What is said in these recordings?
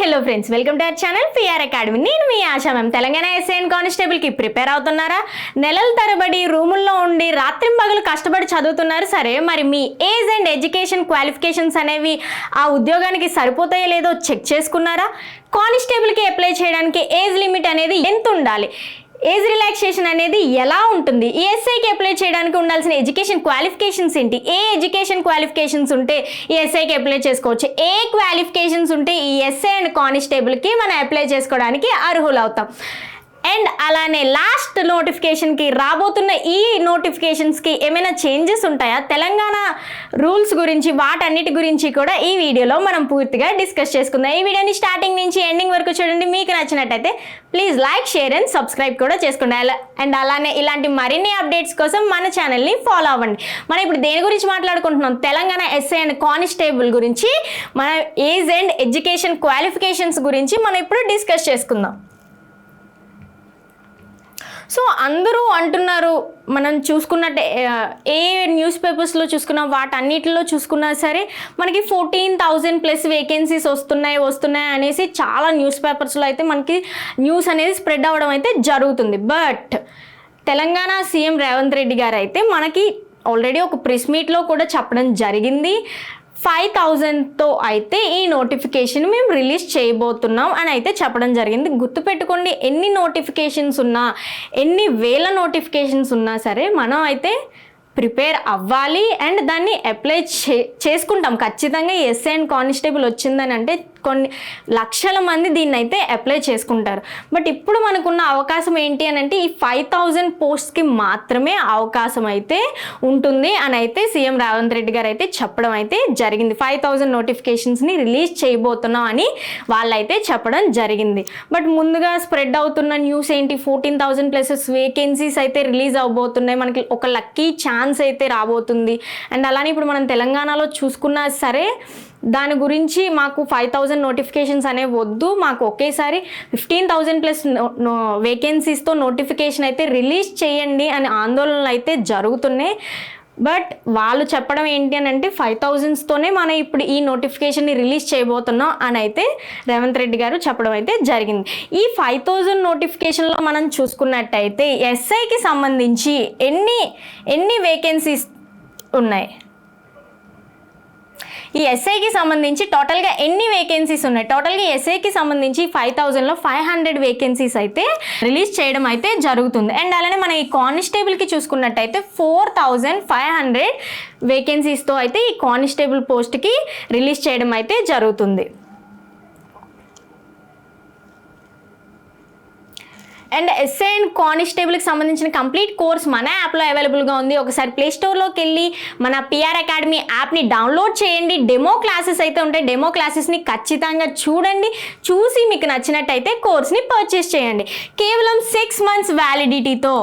Hello friends, welcome to our channel PR academy. నేను మీ Asha ma'am. Telangana SI and కానిస్టేబుల్కి prepare అవుతున్నారా? నెలల తరబడి రూముల్లో ఉండి రాత్రింబగలు కష్టపడి చదువుతున్నారు. సరే, మరి మీ ఏజ్ అండ్ ఎడ్యుకేషన్ క్వాలిఫికేషన్స్ అనేవి ఆ ఉద్యోగానికి సరిపోతాయో లేదో చెక్ చేసుకున్నారా? కానిస్టేబుల్కి అప్లై చేయడానికి ఏజ్ లిమిట్ అనేది ఎంత ఉండాలి? ఏజ్ రిలాక్సేషన్ అనేది ఎలా ఉంటుంది? ఈ ఎస్ఐకి అప్లై చేయడానికి ఉండాల్సిన ఎడ్యుకేషన్ క్వాలిఫికేషన్స్ ఏంటి? ఏ ఎడ్యుకేషన్ క్వాలిఫికేషన్స్ ఉంటే ఈ ఎస్ఐకి అప్లై చేసుకోవచ్చు? ఏ క్వాలిఫికేషన్స్ ఉంటే ఈ ఎస్ఐ అండ్ కానిస్టేబుల్కి మనం అప్లై చేసుకోవడానికి అర్హులు అవుతాం? అండ్ అలానే లాస్ట్ నోటిఫికేషన్కి రాబోతున్న ఈ నోటిఫికేషన్స్కి ఏమైనా చేంజెస్ ఉంటాయా? తెలంగాణ రూల్స్ గురించి వాటన్నిటి గురించి కూడా ఈ వీడియోలో మనం పూర్తిగా డిస్కస్ చేసుకుందాం. ఈ వీడియోని స్టార్టింగ్ నుంచి ఎండింగ్ వరకు చూడండి. మీకు నచ్చినట్టయితే please like, share and subscribe కూడా చేసుకోండి. అండ్ అలానే ఇలాంటి మరిన్ని అప్డేట్స్ కోసం మన ఛానల్ని ఫాలో అవ్వండి. మనం ఇప్పుడు దేని గురించి మాట్లాడుకుంటున్నాం? తెలంగాణ ఎస్ఐ అండ్ కానిస్టేబుల్ గురించి, మన ఏజ్ అండ్ ఎడ్యుకేషన్ క్వాలిఫికేషన్స్ గురించి మనం ఇప్పుడు డిస్కస్ చేసుకుందాం. సో అందరూ అంటున్నారు, మనం చూసుకున్నట్టే ఏ న్యూస్ పేపర్స్లో చూసుకున్నా వాటన్నిటిలో చూసుకున్నా సరే మనకి 14,000+ వేకెన్సీస్ వస్తున్నాయి అనేసి చాలా న్యూస్ పేపర్స్లో అయితే మనకి న్యూస్ అనేది స్ప్రెడ్ అవ్వడం అయితే జరుగుతుంది. బట్ తెలంగాణ సీఎం రేవంత్ రెడ్డి గారు అయితే మనకి ఆల్రెడీ ఒక ప్రెస్ మీట్లో కూడా చెప్పడం జరిగింది. 5,000తో అయితే ఈ నోటిఫికేషన్ మేము రిలీజ్ చేయబోతున్నాం అని అయితే చెప్పడం జరిగింది. గుర్తుపెట్టుకోండి, ఎన్ని నోటిఫికేషన్స్ ఉన్నా, ఎన్ని వేల నోటిఫికేషన్స్ ఉన్నా సరే మనం అయితే ప్రిపేర్ అవ్వాలి అండ్ దాన్ని అప్లై చేసుకుంటాం ఖచ్చితంగా. ఎస్ఐ అండ్ కానిస్టేబుల్ వచ్చిందని అంటే కొన్ని లక్షల మంది దీన్ని అయితే అప్లై చేసుకుంటారు. బట్ ఇప్పుడు మనకున్న అవకాశం ఏంటి అని అంటే ఈ 5,000 పోస్ట్కి మాత్రమే అవకాశం అయితే ఉంటుంది అని అయితే సీఎం రేవంత్ రెడ్డి గారు అయితే చెప్పడం అయితే జరిగింది. 5,000 నోటిఫికేషన్స్ని రిలీజ్ చేయబోతున్నాం అని వాళ్ళైతే చెప్పడం జరిగింది. బట్ ముందుగా స్ప్రెడ్ అవుతున్న న్యూస్ ఏంటి? 14,000+ వేకెన్సీస్ అయితే రిలీజ్ అవబోతున్నాయి. మనకి ఒక లక్కీ ఛాన్స్ అయితే రాబోతుంది. అండ్ అలానే ఇప్పుడు మనం తెలంగాణలో చూసుకున్నా సరే దాని గురించి మాకు 5,000 నోటిఫికేషన్స్ అనేవి వద్దు, మాకు ఒకేసారి 15,000+ వేకెన్సీస్తో నోటిఫికేషన్ అయితే రిలీజ్ చేయండి అని ఆందోళనలు అయితే జరుగుతున్నాయి. బట్ వాళ్ళు చెప్పడం ఏంటి అని అంటే 5,000తోనే మనం ఇప్పుడు ఈ నోటిఫికేషన్ని రిలీజ్ చేయబోతున్నాం అని అయితే రేవంత్ రెడ్డి గారు చెప్పడం అయితే జరిగింది. ఈ 5,000 నోటిఫికేషన్లో మనం చూసుకున్నట్టయితే ఎస్ఐకి సంబంధించి ఎన్ని వేకెన్సీస్ ఉన్నాయి? ఈ ఎస్ఐకి సంబంధించి టోటల్గా ఎన్ని వేకెన్సీస్ ఉన్నాయి? టోటల్గా ఎస్ఐకి సంబంధించి 5,000లో 500 వేకెన్సీస్ అయితే రిలీజ్ చేయడం అయితే జరుగుతుంది. అండ్ అలానే మనం ఈ కానిస్టేబుల్కి చూసుకున్నట్టయితే 4,500 వేకెన్సీస్తో అయితే ఈ కానిస్టేబుల్ పోస్ట్కి రిలీజ్ చేయడం అయితే జరుగుతుంది. అండ్ ఎస్ఐ అండ్ కానిస్టేబుల్కి సంబంధించిన కంప్లీట్ కోర్స్ మన యాప్లో అవైలబుల్గా ఉంది. ఒకసారి ప్లేస్టోర్లోకి వెళ్ళి మన పిఆర్ అకాడమీ యాప్ని డౌన్లోడ్ చేయండి. డెమో క్లాసెస్ అయితే ఉంటాయి. డెమో క్లాసెస్ని ఖచ్చితంగా చూడండి. చూసి మీకు నచ్చినట్టయితే కోర్స్ని పర్చేస్ చేయండి. కేవలం 6 months వ్యాలిడిటీతో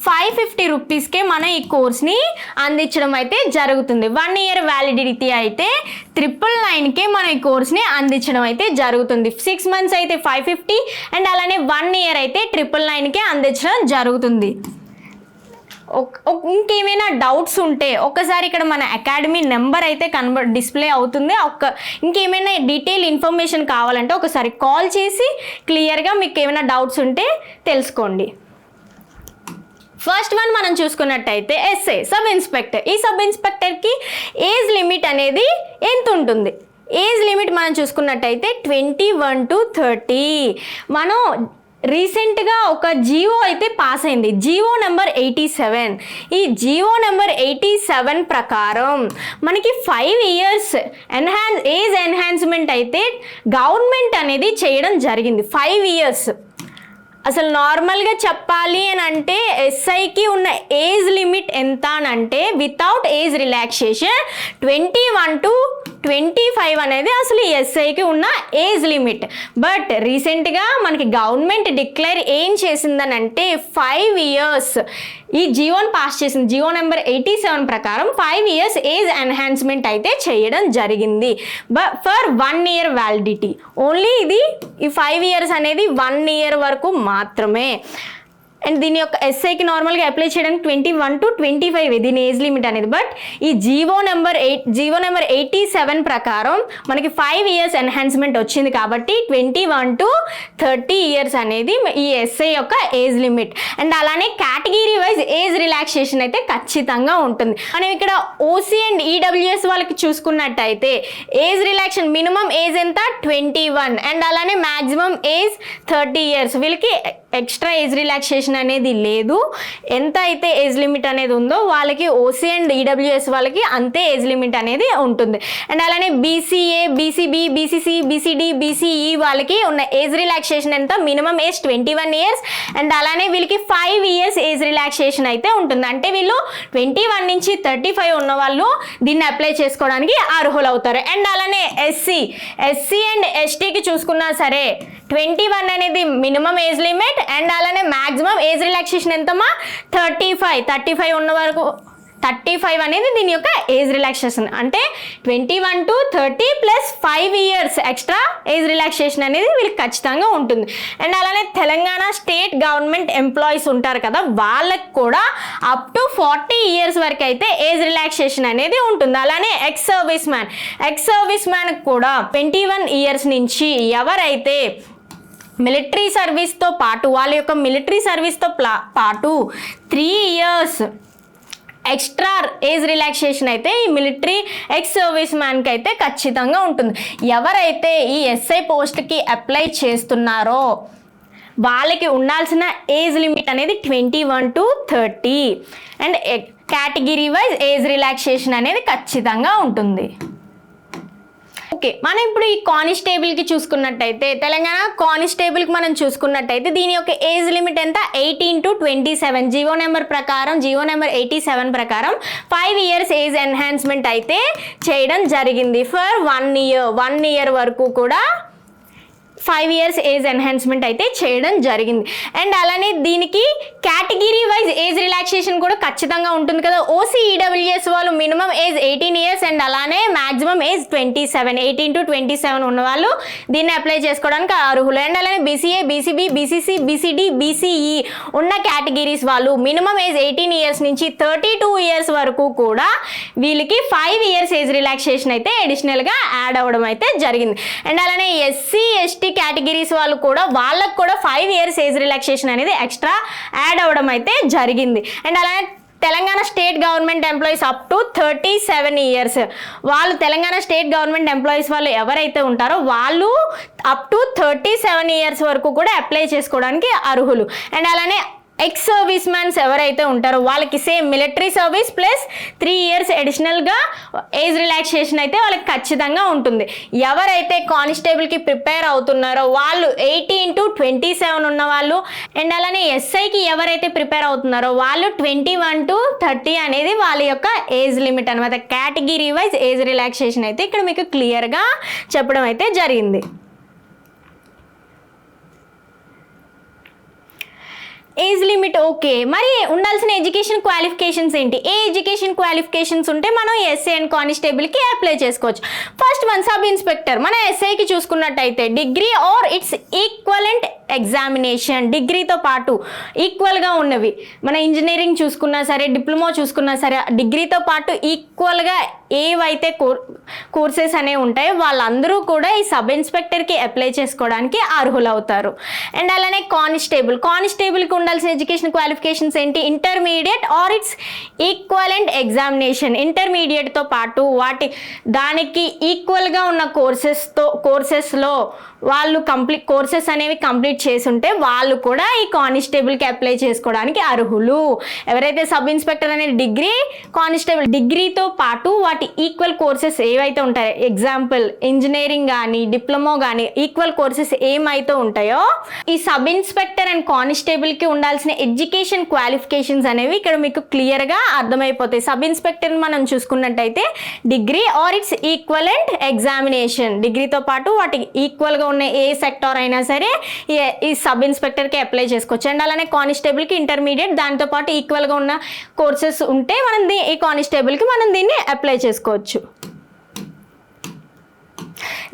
550 రూపీస్కే మనం ఈ కోర్స్ని అందించడం అయితే జరుగుతుంది. 1 year వ్యాలిడిటీ అయితే 999కే మనం ఈ కోర్స్ని అందించడం అయితే జరుగుతుంది. 6 months అయితే 550 అండ్ అలానే 1 year అయితే 999కే అందించడం జరుగుతుంది. ఇంకేమైనా డౌట్స్ ఉంటే ఒకసారి ఇక్కడ మన అకాడమీ నెంబర్ అయితే డిస్ప్లే అవుతుంది. ఇంకేమైనా డీటెయిల్ ఇన్ఫర్మేషన్ కావాలంటే ఒకసారి కాల్ చేసి క్లియర్గా మీకు ఏమైనా డౌట్స్ ఉంటే తెలుసుకోండి. ఫస్ట్ వన్ మనం చూసుకున్నట్టయితే ఎస్ఐ సబ్ ఇన్స్పెక్టర్. ఈ సబ్ ఇన్స్పెక్టర్కి ఏజ్ లిమిట్ అనేది ఎంత ఉంటుంది? ఏజ్ లిమిట్ మనం చూసుకున్నట్టయితే 21 to 30. మనం రీసెంట్గా ఒక జియో అయితే పాస్ అయింది, జియో నెంబర్ 87. ఈ జియో నెంబర్ 87 ప్రకారం మనకి 5 years ఏజ్ ఎన్హాన్స్మెంట్ అయితే గవర్నమెంట్ అనేది చేయడం జరిగింది. 5 years. అసలు నార్మల్గా చెప్పాలి అని అంటే ఎస్ఐకి ఉన్న ఏజ్ లిమిట్ ఎంత అని అంటే వితౌట్ ఏజ్ రిలాక్సేషన్ 21 to 25 అనేది అసలు ఎస్ఐకి ఉన్న ఏజ్ లిమిట్. బట్ రీసెంట్గా మనకి గవర్నమెంట్ డిక్లేర్ ఏం చేసిందని అంటే 5 years ఈ జియోని పాస్ చేసింది. జియో నెంబర్ 87 ప్రకారం 5 years ఏజ్ ఎన్హాన్స్మెంట్ అయితే చేయడం జరిగింది. For 1 year validity only. ఈ 5 years అనేది 1 year వరకు మాత్రమే. అండ్ దీని యొక్క ఎస్ఐకి నార్మల్గా అప్లై చేయడానికి 21 to 25 దీని ఏజ్ లిమిట్ అనేది. బట్ ఈ జీవో నెంబర్ 87 ప్రకారం మనకి 5 years ఎన్హాన్స్మెంట్ వచ్చింది కాబట్టి 21 to 30 years అనేది ఈ ఎస్ఐ యొక్క ఏజ్ లిమిట్. అండ్ అలానే కేటగిరీ వైజ్ ఏజ్ రిలాక్సేషన్ అయితే ఖచ్చితంగా ఉంటుంది. మనం ఇక్కడ ఓసీ అండ్ ఈడబ్ల్యూఎస్ వాళ్ళకి చూసుకున్నట్టయితే ఏజ్ రిలాక్సేషన్ మినిమం ఏజ్ ఎంత 21 అండ్ అలానే మ్యాక్సిమం ఏజ్ 30 years. వీళ్ళకి ఎక్స్ట్రా ఏజ్ రిలాక్సేషన్ అనేది లేదు. ఎంత అయితే ఏజ్ లిమిట్ అనేది ఉందో వాళ్ళకి ఓసీ అండ్ ఈడబ్ల్యూఎస్ వాళ్ళకి అంతే ఏజ్ లిమిట్ అనేది ఉంటుంది. అండ్ అలానే BCA, BCB, BCC, BCD, BCE వాళ్ళకి ఉన్న ఏజ్ రిలాక్సేషన్ ఎంత మినిమం ఏజ్ 21 years అండ్ అలానే వీళ్ళకి 5 years ఏజ్ రిలాక్సేషన్ అయితే ఉంటుంది. అంటే వీళ్ళు 21 నుంచి 35 ఉన్న వాళ్ళు దీన్ని అప్లై చేసుకోవడానికి అర్హులు అవుతారు. అండ్ అలానే ఎస్సీ అండ్ ఎస్టీకి చూసుకున్నా సరే 21 అనేది మినిమం ఏజ్ లిమిట్ అండ్ అలానే మ్యాక్సిమం ఏజ్ రిలాక్సేషన్ ఎంతమ్మా 35 ఉన్న వరకు 35 అనేది దీని యొక్క ఏజ్ రిలాక్సేషన్. అంటే 21 to 30 plus 5 years extra age relaxation అనేది వీళ్ళకి ఖచ్చితంగా ఉంటుంది. అండ్ అలానే తెలంగాణ స్టేట్ గవర్నమెంట్ ఎంప్లాయీస్ ఉంటారు కదా వాళ్ళకి కూడా అప్ టు 40 years వరకు అయితే ఏజ్ రిలాక్సేషన్ అనేది ఉంటుంది. అలానే ఎక్స్ సర్వీస్ మ్యాన్ కూడా 21 years నుంచి ఎవరైతే మిలిటరీ సర్వీస్తో పాటు వాళ్ళ యొక్క మిలిటరీ సర్వీస్తో పాటు 3 years ఎక్స్ట్రా ఏజ్ రిలాక్సేషన్ అయితే ఈ మిలిటరీ ఎక్స్ సర్వీస్ మ్యాన్కి అయితే ఖచ్చితంగా ఉంటుంది. ఎవరైతే ఈ ఎస్ఐ పోస్ట్కి అప్లై చేస్తున్నారో వాళ్ళకి ఉండాల్సిన ఏజ్ లిమిట్ అనేది 21 to 30 and category wise age relaxation అనేది ఖచ్చితంగా ఉంటుంది. ఓకే, మనం ఇప్పుడు ఈ కానిస్టేబుల్కి చూసుకున్నట్టయితే తెలంగాణ కానిస్టేబుల్కి మనం చూసుకున్నట్టయితే దీని యొక్క ఏజ్ లిమిట్ ఎంత 18 to 27 జీవో నెంబర్ 87 ప్రకారం 5 years ఏజ్ ఎన్హాన్స్మెంట్ అయితే చేయడం జరిగింది. ఫర్ 1 year వరకు కూడా 5 years ఏజ్ ఎన్హాన్స్మెంట్ అయితే చేయడం జరిగింది. అండ్ అలానే దీనికి కేటగిరీ వైజ్ ఏజ్ రిలాక్సేషన్ కూడా ఖచ్చితంగా ఉంటుంది కదా. ఓసీ ఈడబ్ల్యూఎస్ వాళ్ళు మినిమం ఏజ్ 18 years అండ్ అలానే మ్యాక్సిమం ఏజ్ 27 18 to 27 ఉన్న వాళ్ళు దీన్ని అప్లై చేసుకోవడానికి అర్హులు. అండ్ అలానే BCA, BCB, BCC, BCD, BCE ఉన్న కేటగిరీస్ వాళ్ళు మినిమం ఏజ్ 18 years నుంచి 32 years వరకు కూడా వీళ్ళకి 5 years ఏజ్ రిలాక్సేషన్ అయితే అడిషనల్గా యాడ్ అవ్వడం అయితే జరిగింది. అండ్ అలానే ఎస్సీ ఎస్టీ కేటగిరీస్ వాళ్ళు కూడా వాళ్ళకు కూడా 5 years ఏజ్ రిలాక్సేషన్ అనేది ఎక్స్ట్రా యాడ్ అవ్వడం అయితే జరిగింది. అండ్ అలానే Telangana state government employees up to 37 years వాళ్ళు తెలంగాణ స్టేట్ గవర్నమెంట్ ఎంప్లాయీస్ వాళ్ళు ఎవరైతే ఉంటారో వాళ్ళు అప్ టు 37 years వరకు కూడా అప్లై చేసుకోవడానికి అర్హులు. అండ్ అలానే ఎక్స్ సర్వీస్ మ్యాన్స్ ఎవరైతే ఉంటారో వాళ్ళకి same military service plus 3 years అడిషనల్గా ఏజ్ రిలాక్సేషన్ అయితే వాళ్ళకి ఖచ్చితంగా ఉంటుంది. ఎవరైతే కానిస్టేబుల్కి ప్రిపేర్ అవుతున్నారో వాళ్ళు 18 to 27 ఉన్న వాళ్ళు అండ్ అలానే ఎస్ఐకి ఎవరైతే ప్రిపేర్ అవుతున్నారో వాళ్ళు 21 to 30 అనేది వాళ్ళ యొక్క ఏజ్ లిమిట్ అనమాట. కేటగిరీ వైజ్ ఏజ్ రిలాక్సేషన్ అయితే ఇక్కడ మీకు క్లియర్గా చెప్పడం అయితే జరిగింది. ఏజ్ లిమిట్ ఓకే, మరి ఉండాల్సిన ఎడ్యుకేషన్ క్వాలిఫికేషన్స్ ఏంటి? ఏ ఎడ్యుకేషన్ క్వాలిఫికేషన్స్ ఉంటే మనం ఎస్ఐ అండ్ కానిస్టేబుల్కి అప్లై చేసుకోవచ్చు? First one sub inspector. మన ఎస్ఐకి చూసుకున్నట్టయితే degree or its equivalent examination, డిగ్రీతో పాటు ఈక్వల్గా ఉన్నవి. మన ఇంజనీరింగ్ చూసుకున్నా సరే, డిప్లొమా చూసుకున్నా సరే, డిగ్రీతో పాటు ఈక్వల్గా ఏవైతే కోర్సెస్ అనేవి ఉంటాయో వాళ్ళందరూ కూడా ఈ సబ్ ఇన్స్పెక్టర్కి అప్లై చేసుకోవడానికి అర్హులవుతారు. అండ్ అలానే కానిస్టేబుల్కి ఉండాల్సిన ఎడ్యుకేషన్ క్వాలిఫికేషన్స్ ఏంటి? Intermediate or its equivalent examination. ఇంటర్మీడియట్తో పాటు దానికి ఈక్వల్గా ఉన్న కోర్సెస్లో వాళ్ళు కోర్సెస్ అనేవి కంప్లీట్ చేసి ఉంటే వాళ్ళు కూడా ఈ కానిస్టేబుల్కి అప్లై చేసుకోవడానికి అర్హులు. ఎవరైతే సబ్ ఇన్స్పెక్టర్ అనేది డిగ్రీ, కానిస్టేబుల్ డిగ్రీతో పాటు వాటి ఈక్వల్ కోర్సెస్ ఏవైతే ఉంటాయో, ఎగ్జాంపుల్ ఇంజనీరింగ్ కానీ డిప్లొమా కానీ ఈక్వల్ కోర్సెస్ ఏమైతే ఉంటాయో ఈ సబ్ ఇన్స్పెక్టర్ అండ్ కానిస్టేబుల్కి ఉండాల్సిన ఎడ్యుకేషన్ క్వాలిఫికేషన్స్ అనేవి ఇక్కడ మీకు క్లియర్గా అర్థమైపోతాయి. సబ్ ఇన్స్పెక్టర్ మనం చూసుకున్నట్టయితే degree or its equivalent examination, డిగ్రీతో పాటు వాటికి ఈక్వల్గా ఉన్న ఏ సెక్టార్ అయినా సరే ఈ సబ్ ఇన్స్పెక్టర్కి అప్లై చేసుకోవచ్చు. అండ్ అలానే కానిస్టేబుల్కి ఇంటర్మీడియట్ దాంతో పాటు ఈక్వల్గా ఉన్న కోర్సెస్ ఉంటే మనం ఈ కానిస్టేబుల్కి మనం దీన్ని అప్లై చేసుకోవచ్చు.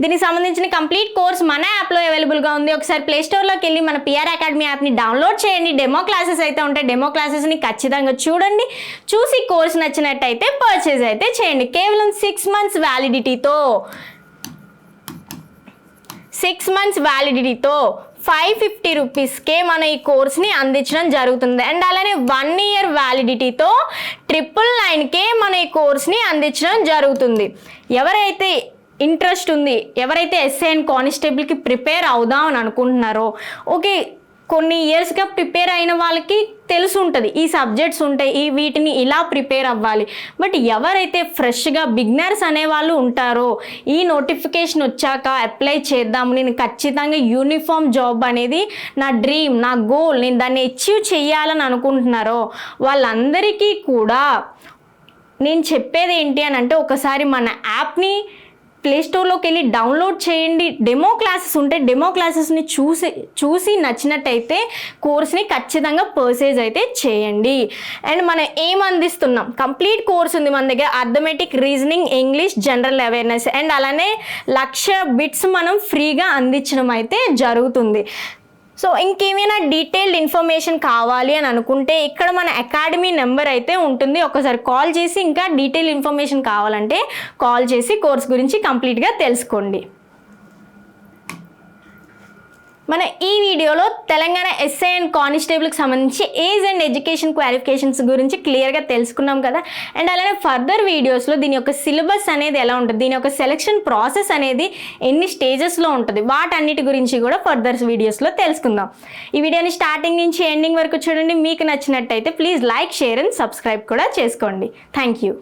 దీనికి సంబంధించిన కంప్లీట్ కోర్స్ మన యాప్లో అవైలబుల్గా ఉంది. ఒకసారి ప్లే స్టోర్లోకి వెళ్ళి మన పిఆర్ అకాడమీ యాప్ని డౌన్లోడ్ చేయండి. డెమో క్లాసెస్ అయితే ఉంటాయి. డెమో క్లాసెస్ని ఖచ్చితంగా చూడండి. చూసి కోర్స్ నచ్చినట్టయితే పర్చేజ్ అయితే చేయండి. కేవలం 6 months వ్యాలిడిటీతో 550 రూపీస్కే మన ఈ కోర్స్ని అందించడం జరుగుతుంది. అండ్ అలానే 1 year వ్యాలిడిటీతో 999కే మన ఈ కోర్స్ని అందించడం జరుగుతుంది. ఎవరైతే ఇంట్రెస్ట్ ఉంది, ఎవరైతే ఎస్ఐ అండ్ కానిస్టేబుల్కి ప్రిపేర్ అవుదాం అని అనుకుంటున్నారో, ఓకే కొన్ని ఇయర్స్గా ప్రిపేర్ అయిన వాళ్ళకి తెలిసి ఉంటుంది ఈ సబ్జెక్ట్స్ ఉంటాయి, వీటిని ఇలా ప్రిపేర్ అవ్వాలి. బట్ ఎవరైతే ఫ్రెష్గా బిగినర్స్ అనేవాళ్ళు ఉంటారో, ఈ నోటిఫికేషన్ వచ్చాక అప్లై చేద్దాము, నేను ఖచ్చితంగా యూనిఫామ్ జాబ్ అనేది నా డ్రీమ్, నా గోల్, నేను దాన్ని అచీవ్ చేయాలని అనుకుంటున్నారో వాళ్ళందరికీ కూడా నేను చెప్పేది ఏంటి అని అంటే, ఒకసారి మన యాప్ని ప్లే స్టోర్లోకి వెళ్ళి డౌన్లోడ్ చేయండి. డెమో క్లాసెస్ ఉంటే డెమో క్లాసెస్ని చూసి నచ్చినట్టయితే కోర్స్ని ఖచ్చితంగా పర్చేజ్ అయితే చేయండి. అండ్ మనం ఏం అందిస్తున్నాం, కంప్లీట్ కోర్స్ ఉంది మన దగ్గర. Arithmetic, reasoning, English, general awareness and అలానే 1,00,000 బిట్స్ మనం ఫ్రీగా అందించడం అయితే జరుగుతుంది. సో ఇంకేమైనా డీటెయిల్డ్ ఇన్ఫర్మేషన్ కావాలి అని అనుకుంటే ఇక్కడ మన అకాడమీ నెంబర్ అయితే ఉంటుంది. ఒకసారి కాల్ చేసి ఇంకా డీటెయిల్ ఇన్ఫర్మేషన్ కావాలంటే కాల్ చేసి కోర్స్ గురించి కంప్లీట్గా తెలుసుకోండి. మన ఈ వీడియోలో తెలంగాణ ఎస్ఐ అండ్ కానిస్టేబుల్కి సంబంధించి ఏజ్ అండ్ ఎడ్యుకేషన్ క్వాలిఫికేషన్స్ గురించి క్లియర్గా తెలుసుకున్నాం కదా. అండ్ అలానే ఫర్దర్ వీడియోస్లో దీని యొక్క సిలబస్ అనేది ఎలా ఉంటుంది, దీని యొక్క సెలెక్షన్ ప్రాసెస్ అనేది ఎన్ని స్టేజెస్లో ఉంటుంది, వాటన్నిటి గురించి కూడా ఫర్దర్ వీడియోస్లో తెలుసుకుందాం. ఈ వీడియోని స్టార్టింగ్ నుంచి ఎండింగ్ వరకు చూడండి. మీకు నచ్చినట్టయితే please like, share and subscribe కూడా చేసుకోండి. Thank you.